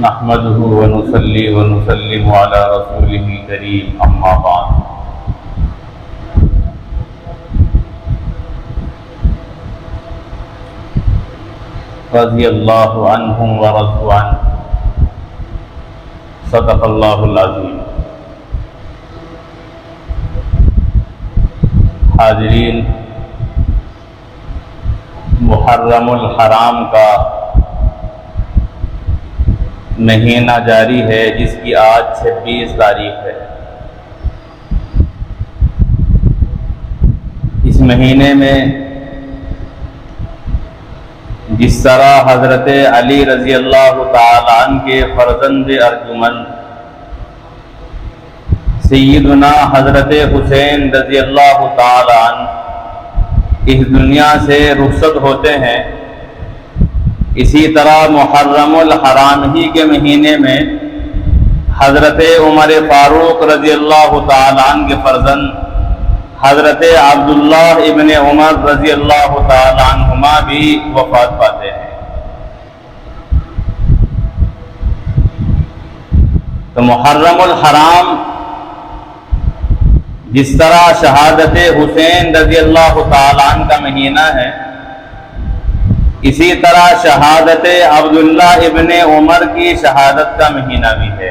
نحمده ونصلي ونسلم على رسوله الكريم اما بعد رضي الله عنهم ورضوا عنه صدق الله العظيم۔ حاضرین، محرم الحرام کا مہینہ جاری ہے جس کی آج 26 تاریخ ہے۔ اس مہینے میں جس طرح حضرت علی رضی اللہ تعالی عنہ کے فرزند ارجمند سیدنا حضرت حسین رضی اللہ تعالی عنہ اس دنیا سے رخصت ہوتے ہیں، اسی طرح محرم الحرام ہی کے مہینے میں حضرت عمر فاروق رضی اللہ تعالی عنہ کے فرزند حضرت عبداللہ ابن عمر رضی اللہ تعالی عنہما بھی وفات پاتے ہیں۔ تو محرم الحرام جس طرح شہادت حسین رضی اللہ تعالی عنہ کا مہینہ ہے، اسی طرح شہادت عبداللہ ابن عمر کی شہادت کا مہینہ بھی ہے۔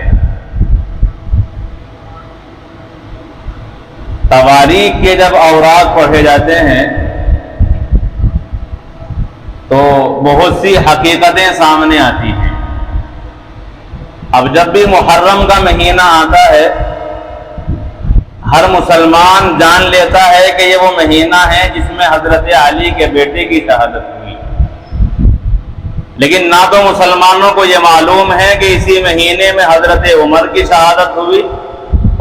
تواریخ کے جب اوراق پڑھے جاتے ہیں تو بہت سی حقیقتیں سامنے آتی ہیں۔ اب جب بھی محرم کا مہینہ آتا ہے، ہر مسلمان جان لیتا ہے کہ یہ وہ مہینہ ہے جس میں حضرت علی کے بیٹے کی شہادت ہوئی، لیکن نہ تو مسلمانوں کو یہ معلوم ہے کہ اسی مہینے میں حضرت عمر کی شہادت ہوئی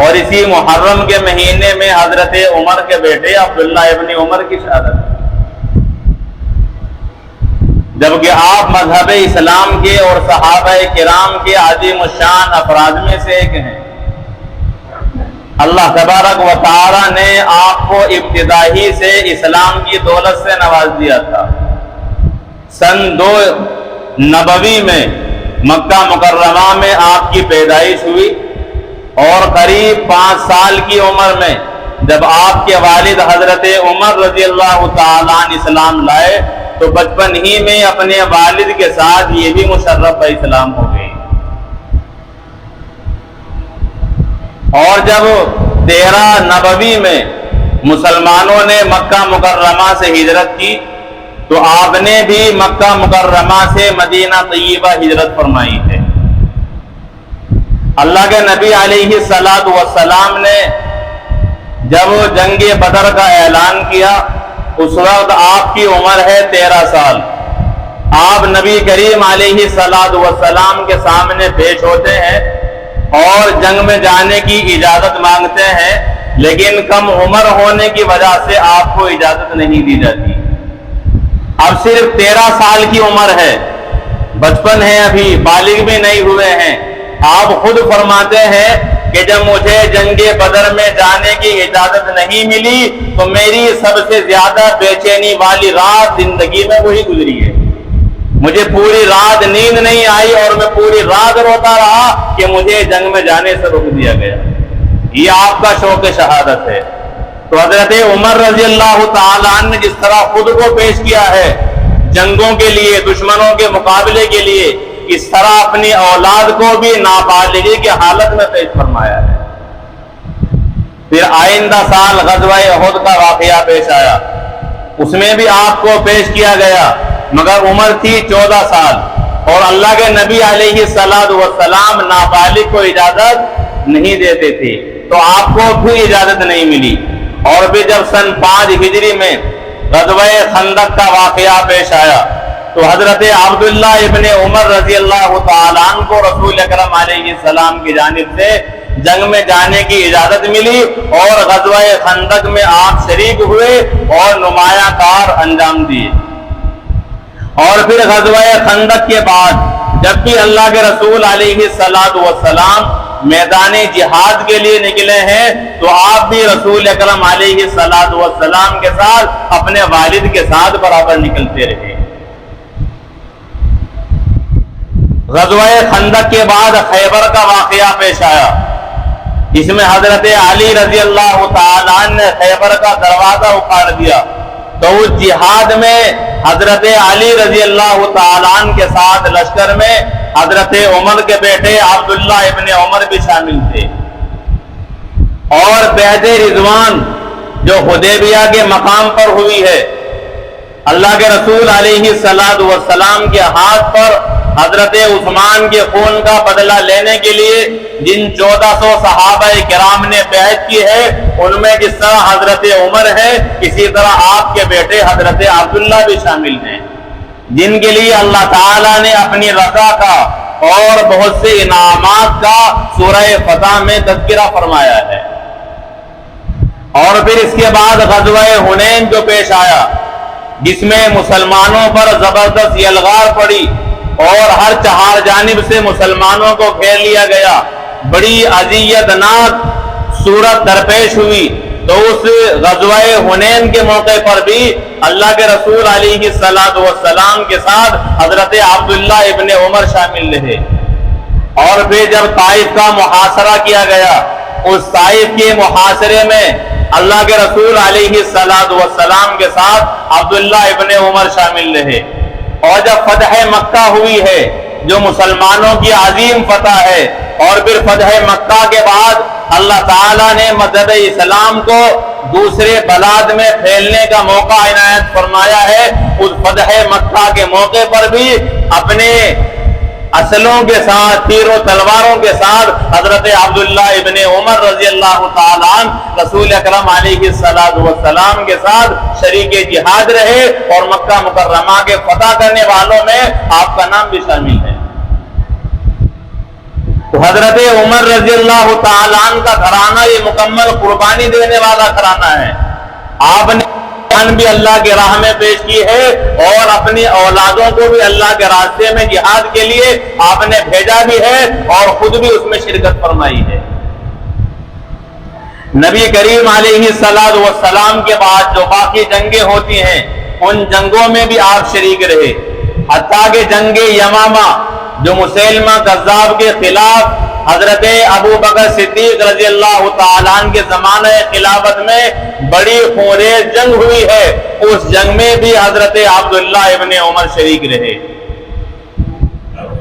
اور اسی محرم کے مہینے میں حضرت عمر کے بیٹے عبداللہ ابن عمر کی شہادت ہوئی، جبکہ آپ مذہب اسلام کے اور صحابہ کرام کے عظیم الشان افراد میں سے ایک ہیں۔ اللہ تبارک و تعالی نے آپ کو ابتدائی سے اسلام کی دولت سے نواز دیا تھا۔ سن 2 نبوی میں مکہ مکرمہ میں آپ کی پیدائش ہوئی اور قریب 5 سال کی عمر میں جب آپ کے والد حضرت عمر رضی اللہ تعالیٰ عنہ اسلام لائے تو بچپن ہی میں اپنے والد کے ساتھ یہ بھی مشرف اسلام ہو گئی، اور جب 13 نبوی میں مسلمانوں نے مکہ مکرمہ سے ہجرت کی تو آپ نے بھی مکہ مکرمہ سے مدینہ طیبہ ہجرت فرمائی ہے۔ اللہ کے نبی علیہ الصلوۃ والسلام نے جب جنگ بدر کا اعلان کیا اس وقت آپ کی عمر ہے 13 سال۔ آپ نبی کریم علیہ الصلوۃ والسلام کے سامنے پیش ہوتے ہیں اور جنگ میں جانے کی اجازت مانگتے ہیں، لیکن کم عمر ہونے کی وجہ سے آپ کو اجازت نہیں دی جاتی۔ اب صرف 13 سال کی عمر ہے، بچپن ہے، ابھی بالغ بھی نہیں ہوئے ہیں۔ آپ خود فرماتے ہیں کہ جب مجھے جنگ بدر میں جانے کی اجازت نہیں ملی تو میری سب سے زیادہ بے چینی والی رات زندگی میں وہی گزری ہے۔ مجھے پوری رات نیند نہیں آئی اور میں پوری رات روتا رہا کہ مجھے جنگ میں جانے سے روک دیا گیا۔ یہ آپ کا شوق شہادت ہے۔ تو حضرت عمر رضی اللہ تعالیٰ عنہ نے جس طرح خود کو پیش کیا ہے جنگوں کے لیے، دشمنوں کے مقابلے کے لیے، اس طرح اپنی اولاد کو بھی نابالغی کی حالت میں پیش فرمایا ہے۔ پھر آئندہ سال غزوہ احد کا واقعہ پیش آیا، اس میں بھی آپ کو پیش کیا گیا، مگر عمر تھی 14 سال اور اللہ کے نبی علیہ الصلوۃ والسلام نابالغ کو اجازت نہیں دیتے تھے، تو آپ کو بھی اجازت نہیں ملی۔ اور پھر جب سن 5 ہجری میں غزوہ خندق کا واقعہ پیش آیا تو حضرت عبداللہ ابن عمر رضی اللہ تعالیٰ عنہ کو رسول اکرم علیہ السلام کی جانب سے جنگ میں جانے کی اجازت ملی اور غزوہ خندق میں آپ شریک ہوئے اور نمایاں کار انجام دیے۔ اور پھر غزوہ خندق کے بعد جب بھی اللہ کے رسول علیہ الصلوۃ والسلام میدان جہاد کے لیے نکلے ہیں تو آپ بھی رسول اکرم علیہ الصلوۃ والسلام کے ساتھ اپنے والد کے ساتھ برابر نکلتے رہے۔ غزوہ خندق کے بعد خیبر کا واقعہ پیش آیا، جس میں حضرت علی رضی اللہ تعالیٰ عنہ نے خیبر کا دروازہ اکھاڑ دیا، تو اس جہاد میں حضرت علی رضی اللہ تعالیٰ عنہ کے ساتھ لشکر میں حضرت عمر کے بیٹے عبداللہ ابن عمر بھی شامل تھے۔ اور بیعت رضوان جو حدیبیہ کے مقام پر ہوئی ہے، اللہ کے رسول علیہ السلام کے ہاتھ پر حضرت عثمان کے خون کا بدلہ لینے کے لیے جن 1400 صحابہ کرام نے بیعت کی ہے، ان میں جس طرح حضرت عمر ہے، اسی طرح آپ کے بیٹے حضرت عبداللہ بھی شامل ہیں، جن کے لیے اللہ تعالیٰ نے اپنی رضا کا اور بہت سے انعامات کا سورہ فتح میں تذکرہ فرمایا ہے۔ اور پھر اس کے بعد غزوہ حنین جو پیش آیا، جس میں مسلمانوں پر زبردست یلغار پڑی اور ہر چہار جانب سے مسلمانوں کو گھیر لیا گیا، بڑی اذیت ناک صورت درپیش ہوئی، تو اس غزوہ حنین کے موقع پر بھی اللہ کے رسول علیہ السلام کے ساتھ حضرت عبداللہ ابن عمر شامل رہے۔ اور پھر جب طائف کا محاصرہ کیا گیا، اس طائف کے محاصرے میں اللہ کے رسول علیہ السلام کے ساتھ عبداللہ ابن عمر شامل رہے۔ اور جب فتح مکہ ہوئی ہے، جو مسلمانوں کی عظیم فتح ہے، اور پھر فتح مکہ کے بعد اللہ تعالیٰ نے مذہب اسلام کو دوسرے بلاد میں پھیلنے کا موقع عنایت فرمایا ہے، اس فتح مکہ کے موقع پر بھی اپنے اسلوں کے ساتھ، تیر و تلواروں کے ساتھ حضرت عبداللہ ابن عمر رضی اللہ تعالیٰ عنہ رسول اکرم علیہ السلام کے ساتھ شریک جہاد رہے، اور مکہ مکرمہ کے فتح کرنے والوں میں آپ کا نام بھی شامل ہے۔ تو حضرت عمر رضی اللہ تعالیٰ عنہ کا گھرانہ یہ مکمل قربانی دینے والا گھرانہ ہے۔ آپ نے بھی اللہ کے راہ میں پیش کی ہے، اور اپنی اولادوں کو بھی اللہ کے راستے میں جہاد کے لیے آپ نے بھیجا بھی ہے، اور خود بھی اس میں شرکت فرمائی ہے۔ نبی کریم علیہ السلام کے بعد جو باقی جنگیں ہوتی ہیں، ان جنگوں میں بھی آپ شریک رہے، حتیٰ کہ جنگ یمامہ جو مسیلمہ کذاب کے خلاف حضرت ابو بکر صدیق رضی اللہ تعالیٰ عنہ کے زمانہ خلافت میں بڑی خونریز جنگ ہوئی ہے، اس جنگ میں بھی حضرت عبداللہ ابن عمر شریک رہے۔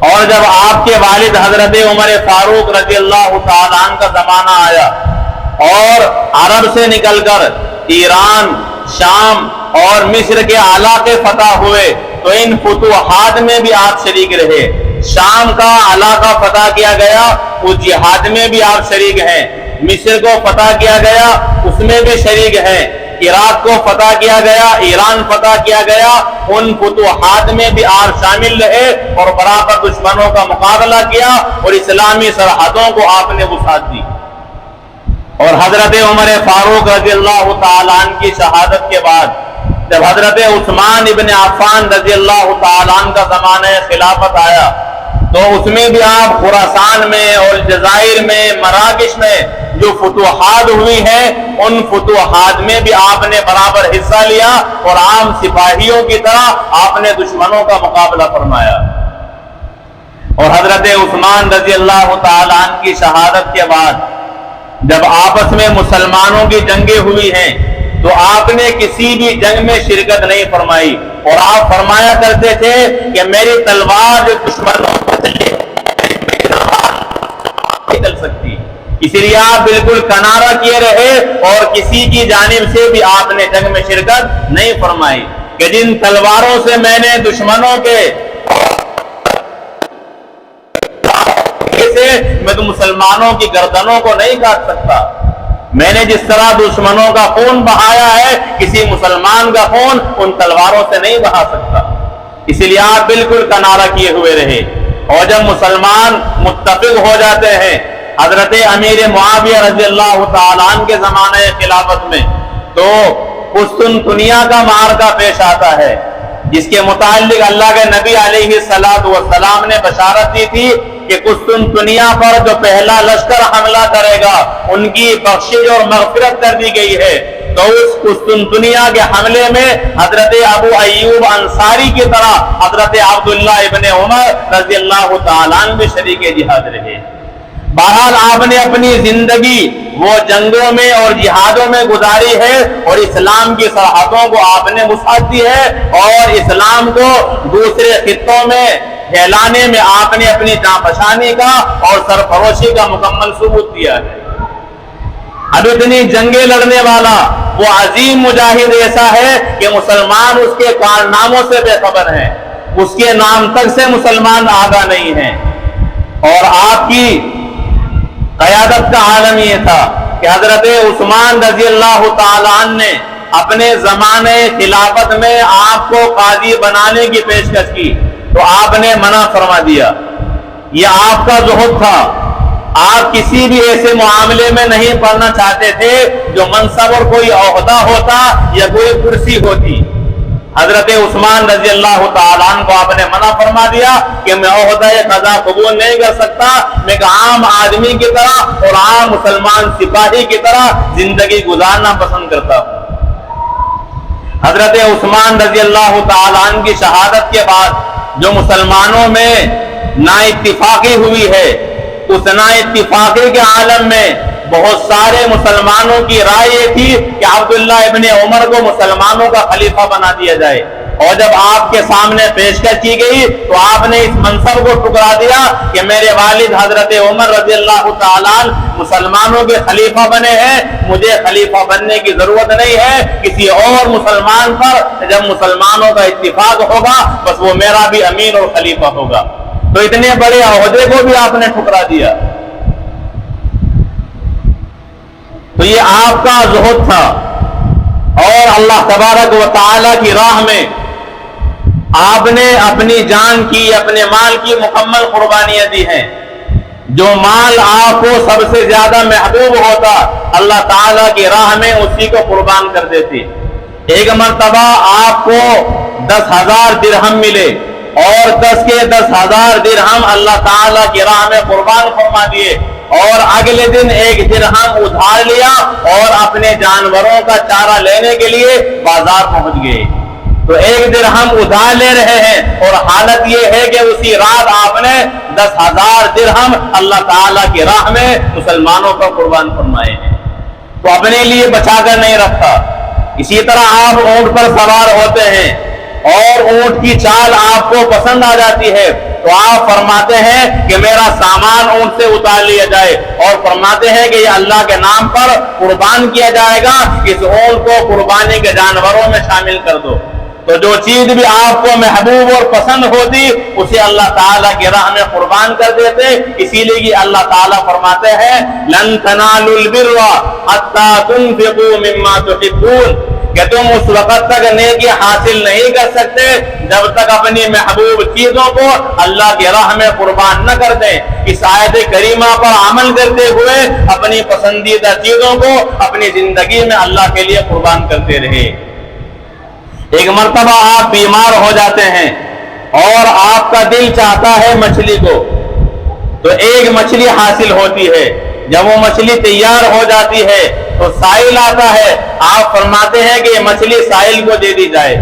اور جب آپ کے والد حضرت عمر فاروق رضی اللہ تعالیٰ عنہ کا زمانہ آیا، اور عرب سے نکل کر ایران، شام اور مصر کے علاقے فتح ہوئے، تو ان فتوحات میں بھی آپ شریک رہے۔ شام کا علاقہ فتح کیا گیا، اس جہاد میں بھی آپ شریک ہیں۔ مصر کو فتح کیا گیا، اس میں بھی شریک ہیں۔ عراق کو فتح کیا گیا، ایران فتح کیا گیا، ان فتوحات میں بھی آپ شامل رہے، اور برابر دشمنوں کا مقابلہ کیا، اور اسلامی سرحدوں کو آپ نے وسعت دی۔ اور حضرت عمر فاروق رضی اللہ تعالیٰ عنہ کی شہادت کے بعد جب حضرت عثمان ابن عفان رضی اللہ تعالیٰ عنہ کا زمانہ خلافت آیا، تو اس میں بھی آپ خراسان میں اور جزائر میں، مراکش میں جو فتوحات ہوئی ہیں، ان فتوحات میں بھی آپ نے برابر حصہ لیا، اور عام سپاہیوں کی طرح آپ نے دشمنوں کا مقابلہ فرمایا۔ اور حضرت عثمان رضی اللہ تعالیٰ عنہ کی شہادت کے بعد جب آپس میں مسلمانوں کی جنگیں ہوئی ہیں، تو آپ نے کسی بھی جنگ میں شرکت نہیں فرمائی، اور آپ فرمایا کرتے تھے کہ میری تلوار جو دشمنوں کو نہیں چل سکتی، اس لیے آپ بالکل کنارہ کیے رہے، اور کسی کی جانب سے بھی آپ نے جنگ میں شرکت نہیں فرمائی، کہ جن تلواروں سے میں نے دشمنوں کے میں تو مسلمانوں کی گردنوں کو نہیں کاٹ سکتا، میں نے جس طرح دشمنوں کا خون بہایا ہے، کسی مسلمان کا خون ان تلواروں سے نہیں بہا سکتا، اس لیے آپ بالکل کنارہ کیے ہوئے رہے۔ اور جب مسلمان متفق ہو جاتے ہیں حضرت امیر معاویہ رضی اللہ تعالیٰ عنہ کے زمانہ خلافت میں، تو قسطنطنیہ کا معرکہ پیش آتا ہے، جس کے متعلق اللہ کے نبی علیہ السلام نے بشارت دی تھی کہ قسطنطنیہ پر جو پہلا لشکر حملہ کرے گا، ان کی بخشش اور مغفرت کر دی گئی ہے۔ تو اس قسطنطنیہ کے حملے میں حضرت ابو ایوب انصاری کی طرح حضرت عبداللہ ابن عمر رضی اللہ تعالیٰ عنہ بھی شریک جہاد رہے۔ بہرحال آپ نے اپنی زندگی وہ جنگوں میں اور جہادوں میں گزاری ہے، اور اسلام کی سرحدوں کو آپ نے وسعت دی ہے، اور اسلام کو دوسرے خطوں میں پھیلانے میں آپ نے اپنی جانفشانی کا اور سرفروشی کا مکمل ثبوت دیا ہے۔ اب اتنی جنگیں لڑنے والا وہ عظیم مجاہد ایسا ہے کہ مسلمان اس کے کارناموں سے بے خبر ہیں، اس کے نام تک سے مسلمان آگاہ نہیں ہیں۔ اور آپ کی قیادت کا عالم یہ تھا کہ حضرت عثمان رضی اللہ تعالیٰ عنہ نے اپنے زمانے خلافت میں آپ کو قاضی بنانے کی پیشکش کی تو آپ نے منع فرما دیا۔ یہ آپ کا زہد تھا، آپ کسی بھی ایسے معاملے میں نہیں پڑنا چاہتے تھے جو منصب اور کوئی عہدہ ہوتا یا کوئی کرسی ہوتی۔ حضرت عثمان رضی اللہ تعالیٰ عنہ کو آپ نے منع فرما دیا کہ میں عہدہ قضا قبول نہیں کر سکتا، میں ایک عام آدمی کی طرح اور عام مسلمان سپاہی کی طرح زندگی گزارنا پسند کرتا ہوں۔ حضرت عثمان رضی اللہ تعالیٰ عنہ کی شہادت کے بعد جو مسلمانوں میں نا اتفاقی ہوئی ہے، اس نا اتفاقی کے عالم میں بہت سارے مسلمانوں کی رائے یہ تھی کہ عبداللہ ابن عمر کو مسلمانوں کا خلیفہ بنا دیا جائے، اور جب آپ کے سامنے پیشکش کی گئی تو آپ نے اس منصب کو ٹکرا دیا کہ میرے والد حضرت عمر رضی اللہ تعالیٰ عنہ مسلمانوں کے خلیفہ بنے ہیں، مجھے خلیفہ بننے کی ضرورت نہیں ہے، کسی اور مسلمان پر جب مسلمانوں کا اتفاق ہوگا بس وہ میرا بھی امین اور خلیفہ ہوگا۔ تو اتنے بڑے عہدے کو بھی آپ نے ٹھکرا دیا۔ تو یہ آپ کا زہد تھا، اور اللہ تبارک و تعالی کی راہ میں آپ نے اپنی جان کی، اپنے مال کی مکمل قربانیاں دی ہیں۔ جو مال آپ کو سب سے زیادہ محبوب ہوتا اللہ تعالیٰ کی راہ میں اسی کو قربان کر دیتی۔ ایک مرتبہ آپ کو 10,000 درہم ملے، اور 10 کے 10,000 درہم اللہ تعالیٰ کی راہ میں قربان فرما دیے، اور اگلے دن 1 درہم ادھار لیا اور اپنے جانوروں کا چارہ لینے کے لیے بازار پہنچ گئے۔ تو 1 درہم ادھار لے رہے ہیں، اور حالت یہ ہے کہ اسی رات آپ نے 10,000 درہم اللہ تعالیٰ کی راہ میں مسلمانوں کا قربان فرمائے ہیں۔ تو اپنے لیے بچا کر نہیں رکھا۔ اسی طرح آپ اونٹ پر سوار ہوتے ہیں اور اونٹ کی چال آپ کو پسند آ جاتی ہے تو آپ فرماتے ہیں کہ میرا سامان اونٹ سے اتار لیا جائے، اور فرماتے ہیں کہ یہ اللہ کے نام پر قربان کیا جائے گا، اس اونٹ کو قربانی کے جانوروں میں شامل کر دو۔ تو جو چیز بھی آپ کو محبوب اور پسند ہوتی اسے اللہ تعالیٰ کی راہ میں قربان کر دیتے۔ اسی لیے کہ اللہ تعالیٰ فرماتے ہیں لن تنالوا البر حتى تنفقوا مما تحبون، کہ تم اس وقت تک نیکی حاصل نہیں کر سکتے جب تک اپنی محبوب چیزوں کو اللہ کی راہ میں قربان نہ کر دیں۔ اس آیت کریمہ پر عمل کرتے ہوئے اپنی پسندیدہ چیزوں کو اپنی زندگی میں اللہ کے لیے قربان کرتے رہے۔ ایک مرتبہ آپ بیمار ہو جاتے ہیں اور آپ کا دل چاہتا ہے مچھلی کو، تو ایک مچھلی حاصل ہوتی ہے۔ جب وہ مچھلی تیار ہو جاتی ہے تو سائل آتا ہے، آپ فرماتے ہیں کہ یہ مچھلی سائل کو دے دی جائے۔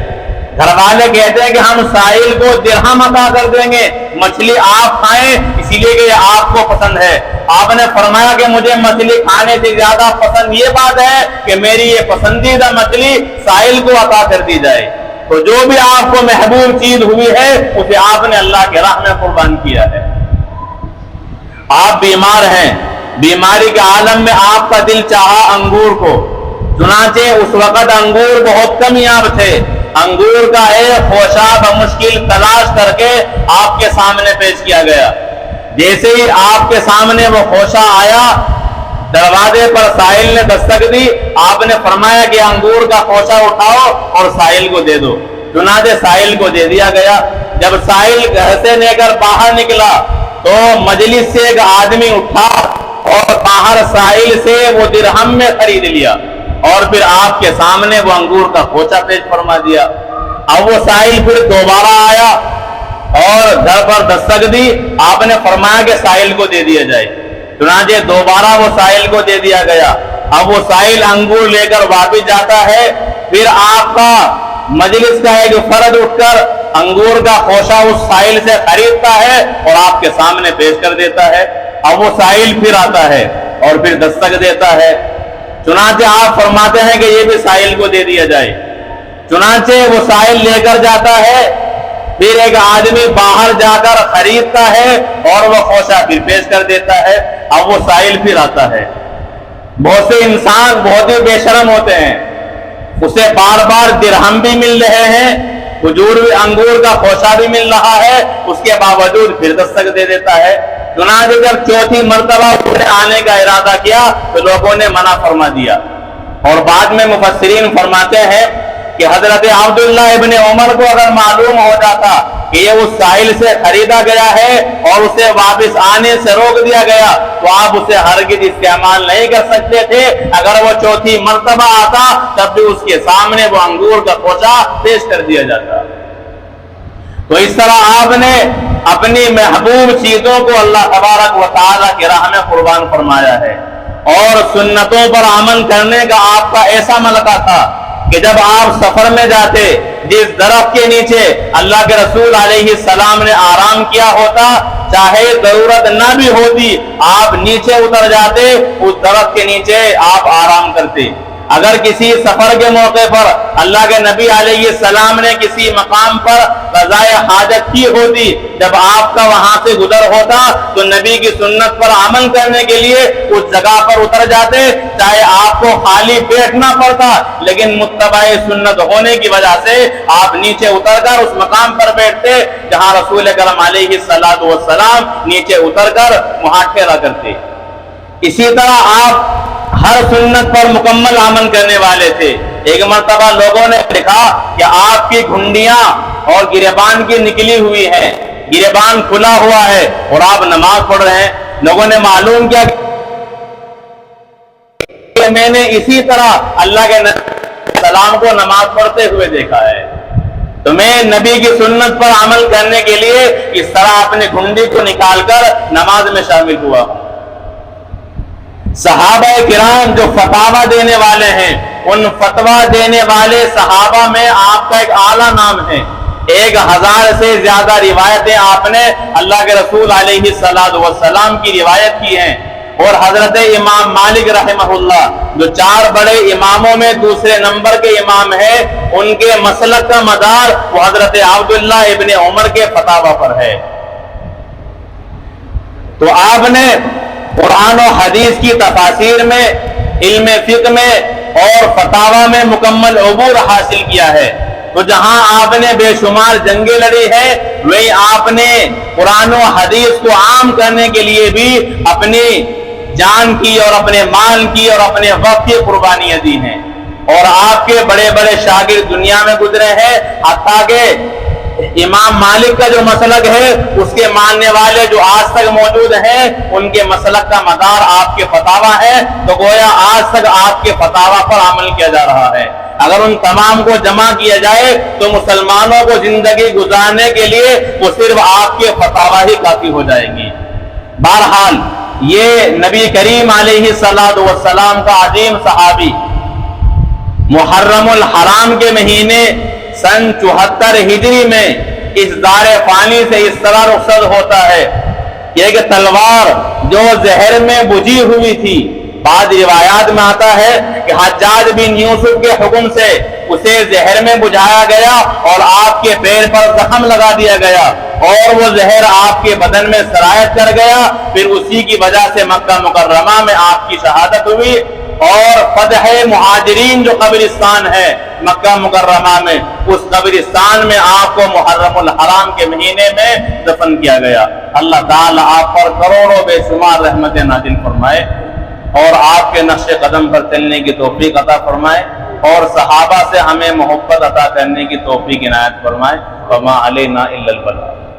گھر والے کہتے ہیں کہ ہم سائل کو درہم عطا کر دیں گے، مچھلی آپ کھائیں اسی لیے کہ یہ آپ کو پسند ہے۔ آپ نے فرمایا کہ مجھے مچھلی کھانے سے زیادہ پسند یہ بات ہے کہ میری یہ پسندیدہ مچھلی سائل کو عطا کر دی جائے۔ تو جو بھی آپ کو محبوب چیز ہوئی ہے اسے آپ نے اللہ کے راہ میں قربان کیا ہے۔ آپ بیمار ہیں، بیماری کے عالم میں آپ کا دل چاہا انگور کو، چنانچہ اس وقت انگور بہت کمیاب تھے، انگور کا ایک خوشہ بمشکل تلاش کر کے آپ کے سامنے پیش کیا گیا۔ جیسے ہی آپ کے سامنے وہ خوشہ آیا، دروازے پر سائل نے دستک دی، آپ نے فرمایا کہ انگور کا خوشہ اٹھاؤ اور سائل کو دے دو۔ چنانچہ سائل کو دے دیا گیا۔ جب سائل گھر سے لے کر باہر نکلا تو مجلس سے ایک آدمی اٹھا اور باہر سائل سے وہ درہم میں خرید لیا، اور پھر آپ کے سامنے وہ انگور کا خوشہ پیش فرما دیا۔ اب وہ سائل پھر دوبارہ آیا اور گھر پر دستک دی، آپ نے فرمایا کہ سائل کو دے دیا جائے۔ چنانچہ دوبارہ وہ سائل کو دے دیا گیا۔ اب وہ سائل انگور لے کر واپس جاتا ہے، پھر آپ کا مجلس کا ایک فرد اٹھ کر انگور کا خوشہ اس سائل سے خریدتا ہے اور آپ کے سامنے پیش کر دیتا ہے۔ اب وہ سائل پھر آتا ہے اور پھر دستک دیتا ہے، چنانچہ آپ فرماتے ہیں کہ یہ بھی سائل کو دے دیا جائے۔ چنانچہ وہ سائل لے کر جاتا ہے، پھر ایک آدمی باہر جا کر خریدتا ہے اور وہ خوشہ پھر پیش کر دیتا ہے۔ اب وہ سائل پھر آتا ہے۔ بہت سے انسان بہت ہی بے شرم ہوتے ہیں، اسے بار بار درہم بھی مل رہے ہیں، کھجور بھی انگور کا خوشہ بھی مل رہا ہے، اس کے باوجود پھر دستک دے دیتا ہے۔ چنانچہ جب چوتھی مرتبہ اسے آنے کا ارادہ کیا تو لوگوں نے منع فرما دیا، اور بعد میں مفسرین فرماتے ہیں کہ حضرت عبداللہ ابن عمر کو اگر معلوم ہو جاتا کہ یہ اس سائل سے خریدا گیا ہے اور اسے واپس آنے سے روک دیا گیا تو آپ اسے ہرگز استعمال نہیں کر سکتے تھے۔ اگر وہ چوتھی مرتبہ آتا تب بھی اس کے سامنے وہ انگور کا خوشہ پیش کر دیا جاتا۔ تو اس طرح آپ نے اپنی محبوب چیزوں کو اللہ تبارک و تعالیٰ کی راہ میں قربان فرمایا ہے، اور سنتوں پر عمل کرنے کا آپ کا ایسا ملکہ تھا کہ جب آپ سفر میں جاتے، جس درخت کے نیچے اللہ کے رسول علیہ السلام نے آرام کیا ہوتا، چاہے ضرورت نہ بھی ہوتی آپ نیچے اتر جاتے، اس درخت کے نیچے آپ آرام کرتے۔ اگر کسی سفر کے موقع پر اللہ کے نبی علیہ السلام نے کسی مقام پر قضاء حاجت کی ہوتی، جب آپ کا وہاں سے گزر ہوتا تو نبی کی سنت پر عمل کرنے کے لیے اس جگہ پر اتر جاتے، چاہے آپ کو خالی بیٹھنا پڑتا، لیکن متبع سنت ہونے کی وجہ سے آپ نیچے اتر کر اس مقام پر بیٹھتے جہاں رسول کرم علیہ السلام نیچے اتر کر وہاں ٹھہرا کرتے۔ اسی طرح آپ ہر سنت پر مکمل عمل کرنے والے تھے۔ ایک مرتبہ لوگوں نے دیکھا کہ آپ کی گھنڈیاں اور گریبان کی نکلی ہوئی ہیں، گریبان کھلا ہوا ہے اور آپ نماز پڑھ رہے ہیں۔ لوگوں نے معلوم کیا کہ میں نے اسی طرح اللہ کے نبی سلام کو نماز پڑھتے ہوئے دیکھا ہے، تو میں نبی کی سنت پر عمل کرنے کے لیے اس طرح اپنی گھنڈی کو نکال کر نماز میں شامل ہوا ہوں۔ صحابہ کرام جو فتویٰ دینے والے ہیں، ان فتویٰ دینے والے صحابہ میں آپ کا ایک اعلیٰ نام ہے۔ 1000 سے زیادہ روایتیں آپ نے اللہ کے رسول علیہ السلام کی روایت کی ہیں، اور حضرت امام مالک رحمہ اللہ جو 4 بڑے اماموں میں دوسرے نمبر کے امام ہیں، ان کے مسلک کا مدار وہ حضرت عبداللہ ابن عمر کے فتویٰ پر ہے۔ تو آپ نے قرآن و حدیث کی تفاسیر میں، علم فقہ میں اور فتاوی میں مکمل عبور حاصل کیا ہے۔ تو جہاں آپ نے بے شمار جنگیں لڑی ہیں، وہی آپ نے قرآن و حدیث کو عام کرنے کے لیے بھی اپنی جان کی اور اپنے مال کی اور اپنے وقت کی قربانیاں دی ہیں، اور آپ کے بڑے بڑے شاگرد دنیا میں گزرے ہیں، حتیٰ کہ امام مالک کا جو مسلک ہے اس کے ماننے والے جو آج تک موجود ہیں، ان کے مسلک کا مدار آپ کے فتاویٰ ہے۔ تو گویا آج تک آپ کے فتاویٰ پر عمل کیا جا رہا ہے۔ اگر ان تمام کو جمع کیا جائے تو مسلمانوں کو زندگی گزارنے کے لیے وہ صرف آپ کے فتاویٰ ہی کافی ہو جائیں گی۔ بہرحال یہ نبی کریم علیہ السلام کا عظیم صحابی محرم الحرام کے مہینے سن 74 ہجری میں اس دار فانی سے اس طرح رخصت ہوتا ہے کہ ایک تلوار جو زہر میں بجھی ہوئی تھی، بعض روایات میں آتا ہے کہ حجاج بن یوسف کے حکم سے اسے زہر میں بجھایا گیا اور آپ کے پیر پر زخم لگا دیا گیا، اور وہ زہر آپ کے بدن میں سرایت کر گیا۔ پھر اسی کی وجہ سے مکہ مکرمہ میں آپ کی شہادت ہوئی، اور فتح مہاجرین جو قبرستان ہے مکہ مکرمہ میں، اس قبرستان میں آپ کو محرم الحرام کے مہینے میں دفن کیا گیا۔ اللہ تعالیٰ آپ پر کروڑوں بے شمار رحمتیں نازل فرمائے، اور آپ کے نقش قدم پر چلنے کی توفیق عطا فرمائے، اور صحابہ سے ہمیں محبت عطا کرنے کی توفیق عنایت فرمائے۔ وما علینا الا البلاغ۔